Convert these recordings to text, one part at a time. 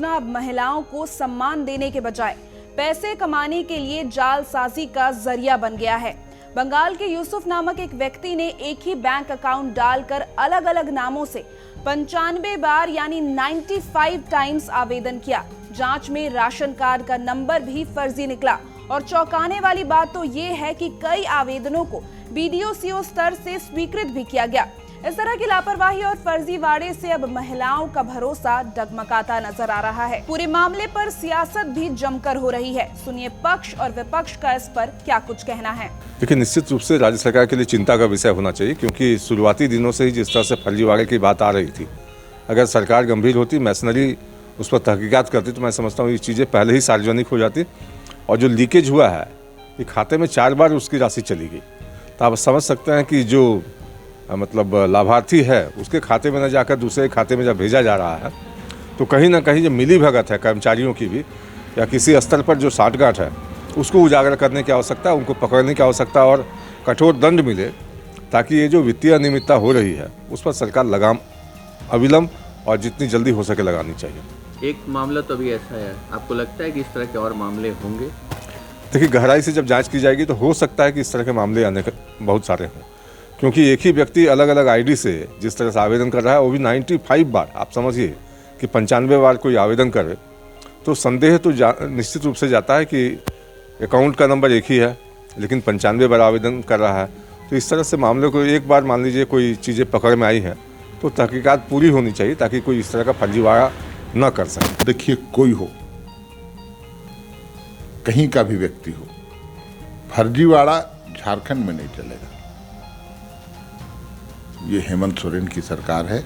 योजना अब महिलाओं को सम्मान देने के बजाय पैसे कमाने के लिए जालसाजी का जरिया बन गया है। बंगाल के यूसुफ नामक एक व्यक्ति ने एक ही बैंक अकाउंट डालकर अलग अलग नामों से 95 बार यानी 95 टाइम्स आवेदन किया। जांच में राशन कार्ड का नंबर भी फर्जी निकला और चौंकाने वाली बात तो ये है कि कई आवेदनों को BDO-CO स्तर से स्वीकृत भी किया गया। इस तरह की लापरवाही और फर्जीवाड़े से अब महिलाओं का भरोसा डगमगाता नजर आ रहा है। पूरे मामले पर सियासत भी जमकर हो रही है। सुनिए पक्ष और विपक्ष का इस पर क्या कुछ कहना है। देखिए, निश्चित रूप से राज्य सरकार के लिए चिंता का विषय होना चाहिए, क्योंकि शुरुआती दिनों से ही जिस तरह से फर्जीवाड़े की बात आ रही थी, अगर सरकार गंभीर होती, मैशनरी उस पर तहकीकात करती, तो मैं समझता हूँ ये चीज़ें पहले ही सार्वजनिक हो जाती। और जो लीकेज हुआ है, ये खाते में 4 बार उसकी राशि चली गई, तो आप समझ सकते हैं कि जो मतलब लाभार्थी है उसके खाते में न जाकर दूसरे खाते में जब भेजा जा रहा है, तो कहीं ना कहीं जो मिली भगत है कर्मचारियों की भी, या किसी स्तर पर जो साठगांठ है, उसको उजागर करने की आवश्यकता है, उनको पकड़ने की आवश्यकता और कठोर दंड मिले, ताकि ये जो वित्तीय अनियमितता हो रही है उस पर सरकार लगाम अविलंब और जितनी जल्दी हो सके लगानी चाहिए। एक मामला तो अभी ऐसा है, आपको लगता है कि इस तरह के और मामले होंगे? देखिए, गहराई से जब जांच की जाएगी तो हो सकता है कि इस तरह के मामले आने बहुत सारे हों, क्योंकि एक ही व्यक्ति अलग अलग आईडी से जिस तरह से आवेदन कर रहा है, वो भी 95 बार। आप समझिए कि 95 बार कोई आवेदन करे तो संदेह तो निश्चित रूप से जाता है कि अकाउंट का नंबर एक ही है, लेकिन 95 बार आवेदन कर रहा है। तो इस तरह से मामले को एक बार मान लीजिए कोई चीज़ें पकड़ में आई हैं, तो तहकीकात पूरी होनी चाहिए ताकि कोई इस तरह का फर्जीवाड़ा न कर सके। देखिए, कोई हो, कहीं का भी व्यक्ति हो, फर्जीवाड़ा झारखंड में नहीं चलेगा। ये हेमंत सोरेन की सरकार है।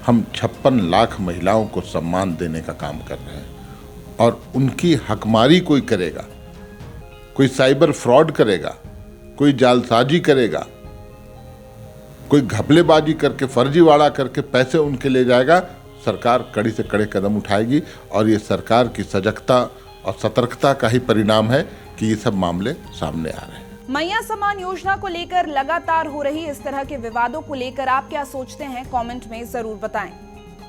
हम 56 लाख महिलाओं को सम्मान देने का काम कर रहे हैं, और उनकी हकमारी कोई करेगा, कोई साइबर फ्रॉड करेगा, कोई जालसाजी करेगा, कोई घपलेबाजी करके फर्जीवाड़ा करके पैसे उनके ले जाएगा, सरकार कड़ी से कड़े कदम उठाएगी। और ये सरकार की सजगता और सतर्कता का ही परिणाम है कि ये सब मामले सामने आ रहे हैं। मैया सम्मान योजना को लेकर लगातार हो रही इस तरह के विवादों को लेकर आप क्या सोचते हैं, कमेंट में जरूर बताएं।